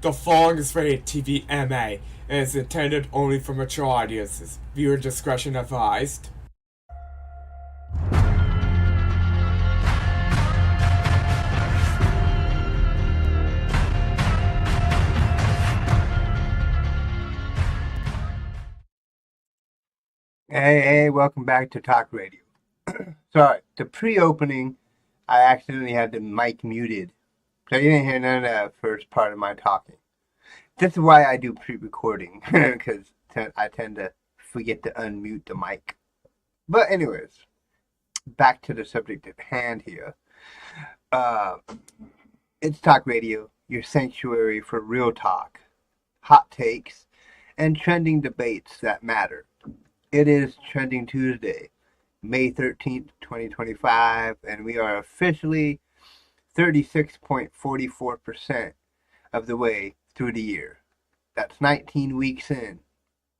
The following is rated TV MA and is intended only for mature audiences. Viewer discretion advised. Hey, welcome back to Talk Radio. Sorry, the pre-opening, I accidentally had the mic muted, so you didn't hear none of that first part of my talking. This is why I do pre-recording, because I tend to forget to unmute the mic. But anyways, back to the subject at hand here. It's Talk Radio, your sanctuary for real talk, hot takes, and trending debates that matter. It is Trending Tuesday, May 13th, 2025, and we are officially 36.44% of the way through the year. That's 19 weeks in,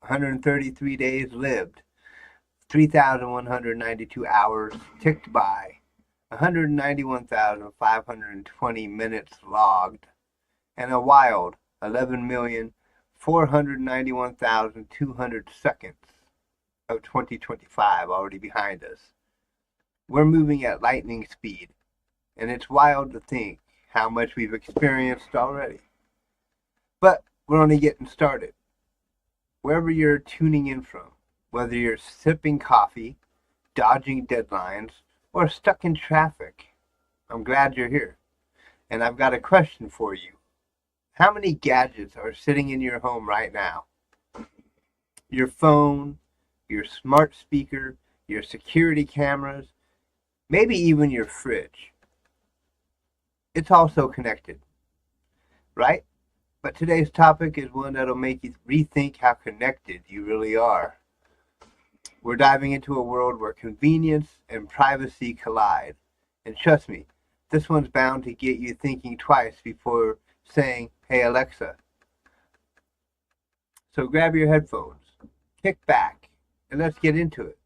133 days lived, 3,192 hours ticked by, 191,520 minutes logged, and a wild 11,491,200 seconds of 2025 already behind us. We're moving at lightning speed, and it's wild to think how much we've experienced already. But we're only getting started. Wherever you're tuning in from, whether you're sipping coffee, dodging deadlines, or stuck in traffic, I'm glad you're here. And I've got a question for you. How many gadgets are sitting in your home right now? Your phone, your smart speaker, your security cameras, maybe even your fridge. It's also connected, right? But today's topic is one that'll make you rethink how connected you really are. We're diving into a world where convenience and privacy collide. And trust me, this one's bound to get you thinking twice before saying, "Hey Alexa." So grab your headphones, kick back, and let's get into it.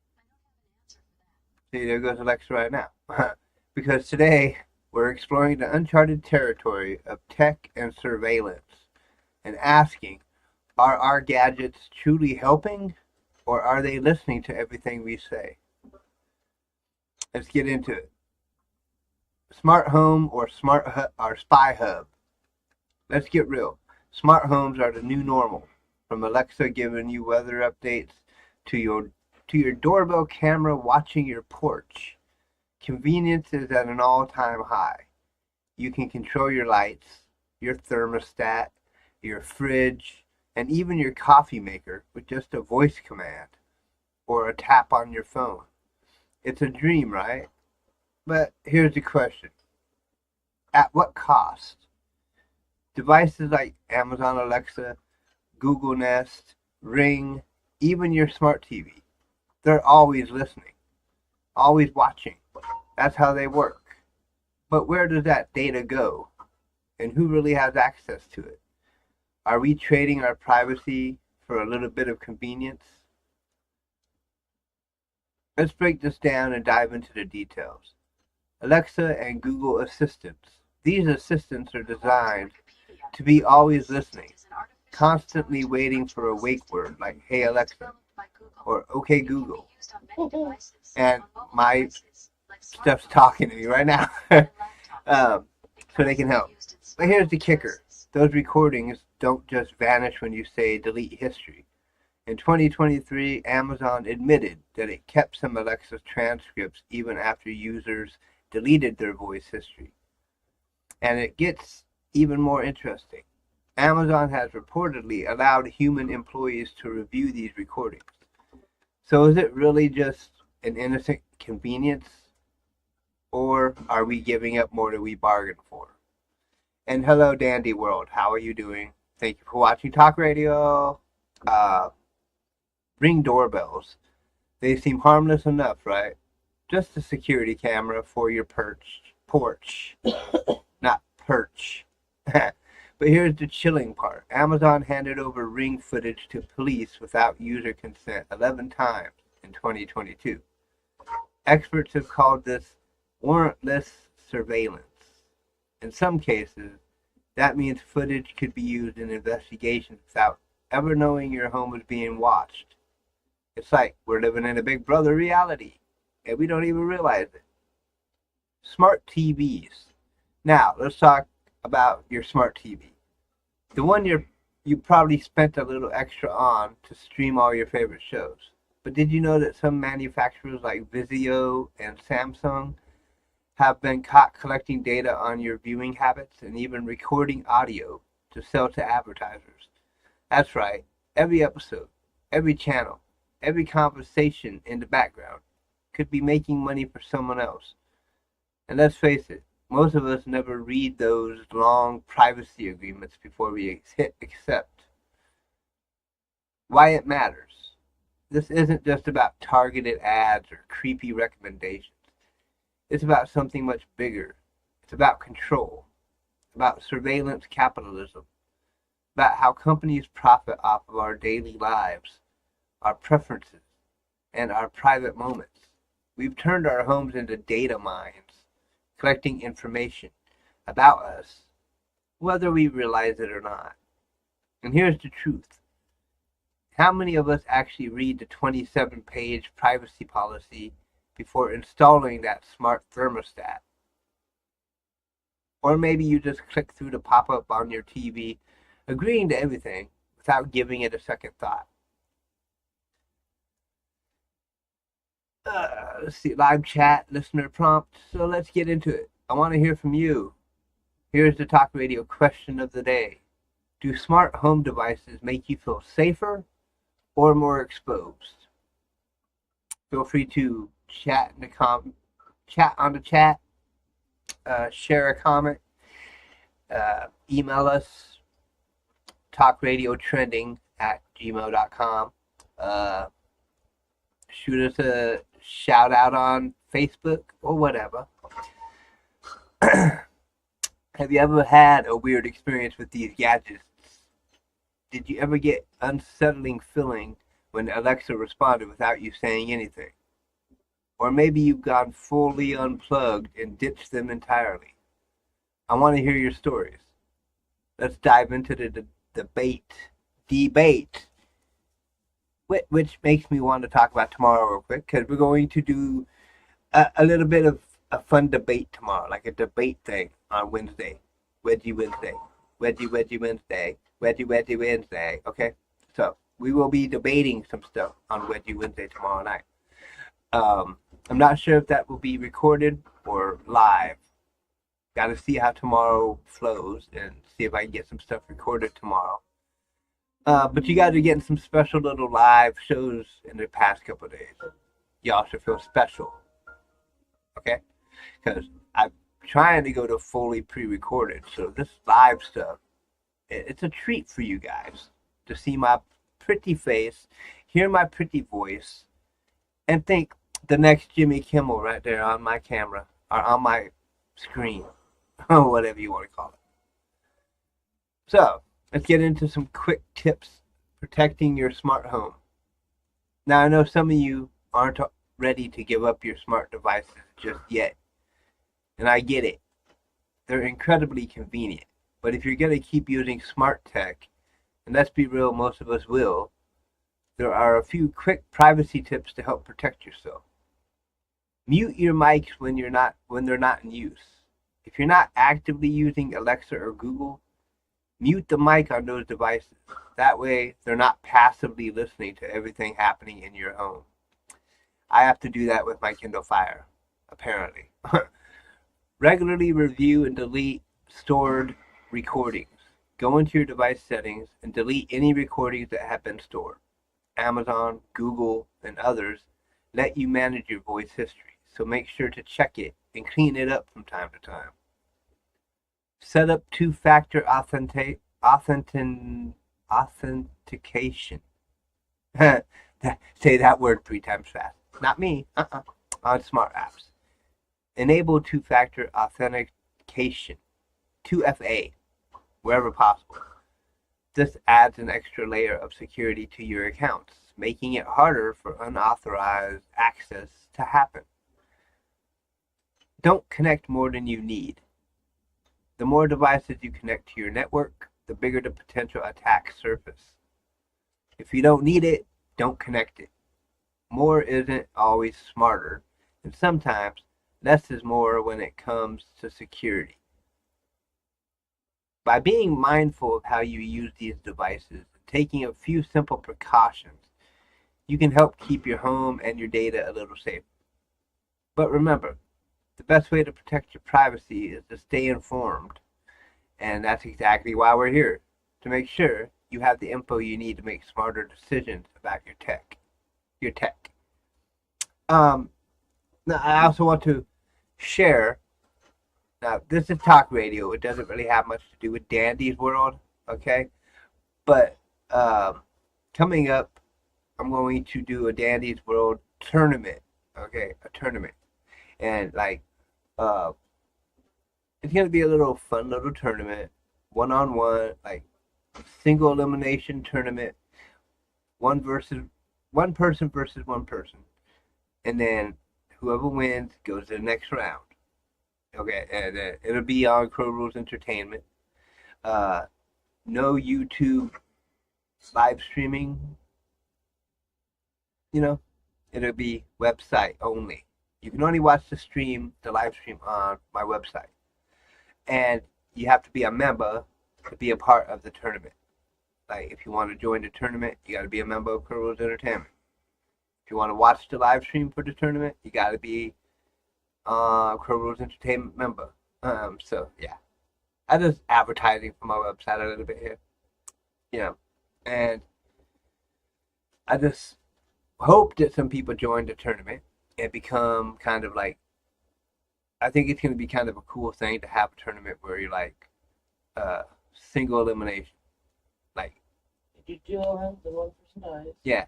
See, there goes Alexa right now. Because today, we're exploring the uncharted territory of tech and surveillance and asking, are our gadgets truly helping, or are they listening to everything we say? Let's get into it. Smart home or spy hub? Let's get real. Smart homes are the new normal. From Alexa giving you weather updates to your doorbell camera watching your porch. Convenience is at an all-time high. You can control your lights, your thermostat, your fridge, and even your coffee maker with just a voice command or a tap on your phone. It's a dream, right? But here's the question. At what cost? Devices like Amazon Alexa, Google Nest, Ring, even your smart TV, they're always listening, always watching. That's how they work. But where does that data go? And who really has access to it? Are we trading our privacy for a little bit of convenience? Let's break this down and dive into the details. Alexa and Google Assistants. These assistants are designed to be always listening, constantly waiting for a wake word like "Hey Alexa" or "Okay Google." And my stuff's talking to me right now. So they can help. But here's the kicker. Those recordings don't just vanish when you say delete history. In 2023, Amazon admitted that it kept some Alexa transcripts even after users deleted their voice history. And it gets even more interesting. Amazon has reportedly allowed human employees to review these recordings. So is it really just an innocent convenience? Or are we giving up more than we bargained for? And hello, Dandy World. How are you doing? Thank you for watching Talk Radio. Ring doorbells. They seem harmless enough, right? Just a security camera for your porch. Not perch. But here's the chilling part. Amazon handed over Ring footage to police without user consent 11 times in 2022. Experts have called this warrantless surveillance. In some cases, That means footage could be used in investigations without ever knowing your home is being watched. It's like we're living in a Big Brother reality, and we don't even realize it. Smart TVs. Now, let's talk about your smart TV. The one you probably spent a little extra on to stream all your favorite shows. But did you know that some manufacturers like Vizio and Samsung have been caught collecting data on your viewing habits and even recording audio to sell to advertisers? That's right. Every episode, every channel, every conversation in the background could be making money for someone else. And let's face it, most of us never read those long privacy agreements before we hit accept. Why it matters. This isn't just about targeted ads or creepy recommendations. It's about something much bigger. It's about control, about surveillance capitalism, about how companies profit off of our daily lives, our preferences, and our private moments. We've turned our homes into data mines, collecting information about us, whether we realize it or not. And here's the truth. How many of us actually read the 27-page privacy policy before installing that smart thermostat? Or maybe you just click through the pop-up on your TV, agreeing to everything without giving it a second thought. Let's see, live chat, listener prompt. So let's get into it. I want to hear from you. Here's the Talk Radio question of the day. Do smart home devices make you feel safer or more exposed? Feel free to chat in the chat on the chat, share a comment, email us talkradiotrending@gmail.com. Shoot us a shout out on Facebook or whatever. Have you ever had a weird experience with these gadgets? Did you ever get unsettling feeling when Alexa responded without you saying anything? Or maybe you've gone fully unplugged and ditched them entirely. I want to hear your stories. Let's dive into the debate, which makes me want to talk about tomorrow real quick, because we're going to do a little bit of a fun debate tomorrow, like a debate thing on Wednesday. Wedgie Wednesday. Okay? So we will be debating some stuff on Wedgie Wednesday tomorrow night. I'm not sure if that will be recorded or live. Got to see how tomorrow flows and see if I can get some stuff recorded tomorrow. But you guys are getting some special little live shows in the past couple of days. Y'all should feel special. Okay? Because I'm trying to go to fully pre-recorded. So this live stuff, it's a treat for you guys to see my pretty face, hear my pretty voice, and think the next Jimmy Kimmel right there on my camera, or on my screen, or whatever you want to call it. So, let's get into some quick tips protecting your smart home. Now, I know some of you aren't ready to give up your smart devices just yet, and I get it. They're incredibly convenient, but if you're going to keep using smart tech, and let's be real, most of us will, there are a few quick privacy tips to help protect yourself. Mute your mics when they're not in use. If you're not actively using Alexa or Google, mute the mic on those devices. That way, they're not passively listening to everything happening in your home. I have to do that with my Kindle Fire, apparently. Regularly review and delete stored recordings. Go into your device settings and delete any recordings that have been stored. Amazon, Google, and others let you manage your voice history, so make sure to check it and clean it up from time to time. Set up two-factor authentication. Say that word 3 times fast. Not me. On smart apps. Enable two-factor authentication. 2FA. Wherever possible. This adds an extra layer of security to your accounts, making it harder for unauthorized access to happen. Don't connect more than you need. The more devices you connect to your network, the bigger the potential attack surface. If you don't need it, don't connect it. More isn't always smarter, and sometimes less is more when it comes to security. By being mindful of how you use these devices and taking a few simple precautions, you can help keep your home and your data a little safer. But remember, the best way to protect your privacy is to stay informed. And that's exactly why we're here, to make sure you have the info you need to make smarter decisions about your tech. Now, I also want to share. Now, this is talk radio. It doesn't really have much to do with Dandy's world, okay? But coming up, I'm going to do a Dandy's World tournament, okay? A tournament. And, like, it's going to be a little fun little tournament, one-on-one, like, single elimination tournament, one person versus one person. And then whoever wins goes to the next round. Okay, and it'll be on Crow Rules Entertainment. No YouTube live streaming. It'll be website only. You can only watch the live stream on my website. And you have to be a member to be a part of the tournament. Like, if you want to join the tournament, you got to be a member of Crow Rules Entertainment. If you want to watch the live stream for the tournament, you got to be Crow Rules Entertainment member. So yeah, I just advertising for my website a little bit here, and I just hope that some people join the tournament and become kind of like. I think it's going to be kind of a cool thing to have a tournament where you're like single elimination, like you do a run, the one person dies. Yeah,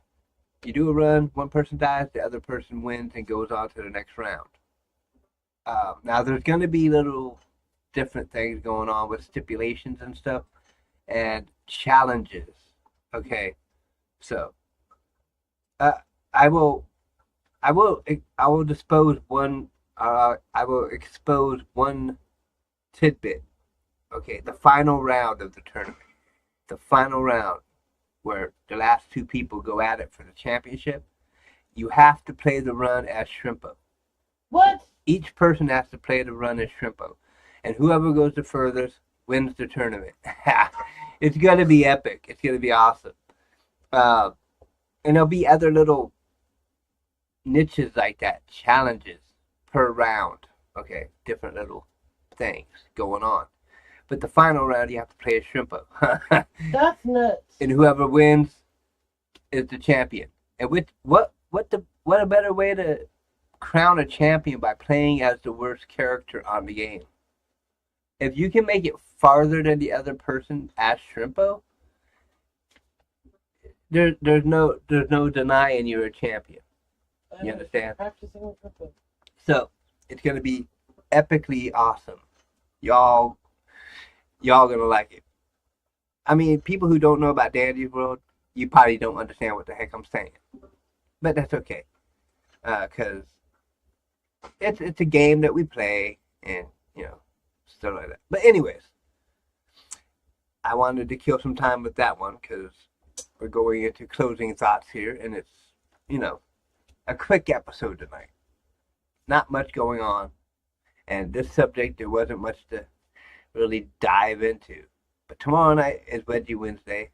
you do a run, one person dies, the other person wins and goes on to the next round. Now, there's going to be little different things going on with stipulations and stuff, and challenges. Okay, so I will expose one tidbit. Okay, the final round of the tournament, the final round where the last two people go at it for the championship. You have to play the run as Shrimpo. What? Each person has to play the run as Shrimpo, and whoever goes the furthest wins the tournament. It's gonna be epic. It's gonna be awesome. And there'll be other little niches like that, challenges per round. Okay, different little things going on. But the final round, you have to play as Shrimpo. That's nuts. And whoever wins is the champion. And what a better way to crown a champion by playing as the worst character on the game. If you can make it farther than the other person as Shrimpo, there's no denying you're a champion. You understand? Practicing with Shrimpo. So it's gonna be epically awesome. Y'all gonna like it. I mean, people who don't know about Dandy's World, you probably don't understand what the heck I'm saying, but that's okay, cause it's a game that we play, and stuff like that. But anyways, I wanted to kill some time with that one because we're going into closing thoughts here, and it's a quick episode tonight. Not much going on, and this subject there wasn't much to really dive into. But tomorrow night is Wedgie Wednesday.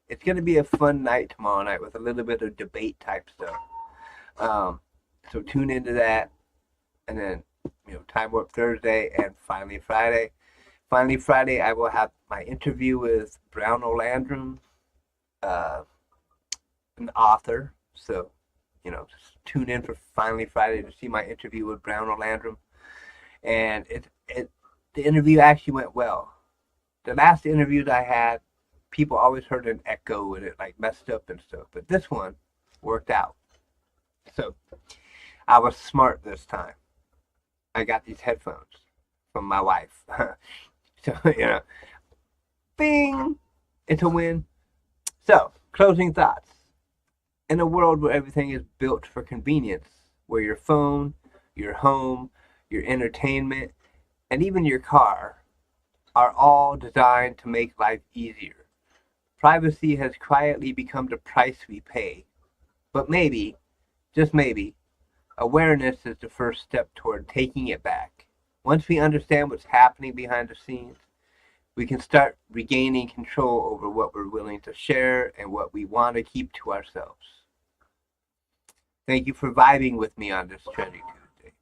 It's going to be a fun night tomorrow night with a little bit of debate type stuff. So tune into that. And then, Time Warp Thursday and Finally Friday. Finally Friday, I will have my interview with Brown O'Landrum, an author. So, just tune in for Finally Friday to see my interview with Brown O'Landrum. And the interview actually went well. The last interviews I had, people always heard an echo and it like messed up and stuff. But this one worked out. So I was smart this time. I got these headphones from my wife. So, bing! It's a win. So, closing thoughts. In a world where everything is built for convenience, where your phone, your home, your entertainment, and even your car are all designed to make life easier. Privacy has quietly become the price we pay. But maybe, just maybe, awareness is the first step toward taking it back. Once we understand what's happening behind the scenes, we can start regaining control over what we're willing to share and what we want to keep to ourselves. Thank you for vibing with me on this Trending Tuesday.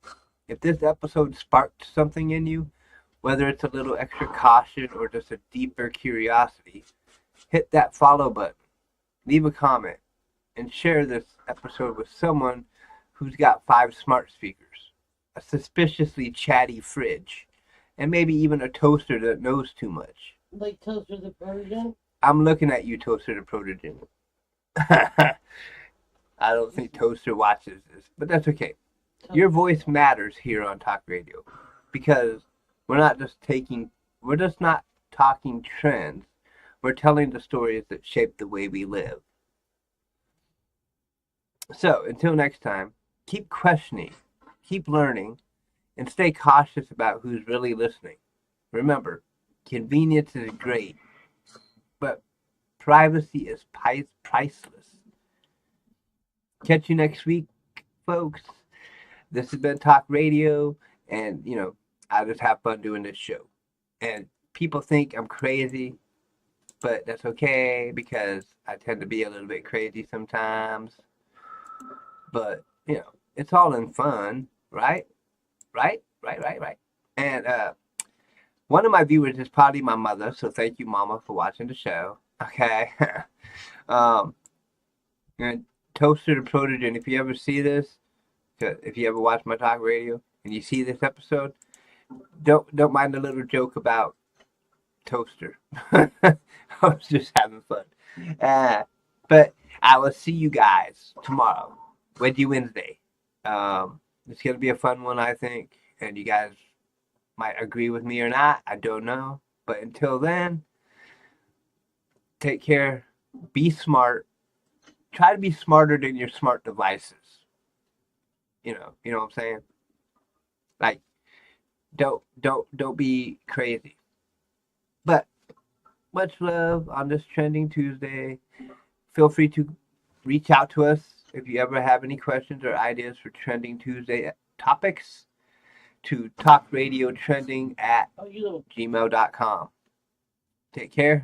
If this episode sparked something in you, whether it's a little extra caution or just a deeper curiosity, hit that follow button, leave a comment, and share this episode with someone who's got 5 smart speakers, a suspiciously chatty fridge, and maybe even a toaster that knows too much. Like Toaster the Protogen? I'm looking at you, Toaster the Protogen. I don't think Toaster watches this, but that's okay. Your voice matters here on Talk Radio because we're just not talking trends. We're telling the stories that shape the way we live. So, until next time, keep questioning, keep learning, and stay cautious about who's really listening. Remember, convenience is great, but privacy is priceless. Catch you next week, folks. This has been Talk Radio, and, I just have fun doing this show. And people think I'm crazy, but that's okay because I tend to be a little bit crazy sometimes. But, it's all in fun, right? Right. And one of my viewers is probably my mother, so thank you, Mama, for watching the show. Okay. And Toaster the Protogen, if you ever see this, if you ever watch my Talk Radio and you see this episode, don't mind the little joke about Toaster. I was just having fun. But I will see you guys tomorrow, Wednesday. It's going to be a fun one, I think. And you guys might agree with me or not. I don't know. But until then, take care. Be smart. Try to be smarter than your smart devices. You know what I'm saying? Like, don't be crazy. But much love on this Trending Tuesday. Feel free to reach out to us if you ever have any questions or ideas for Trending Tuesday topics to talkradiotrending@gmail.com. Take care.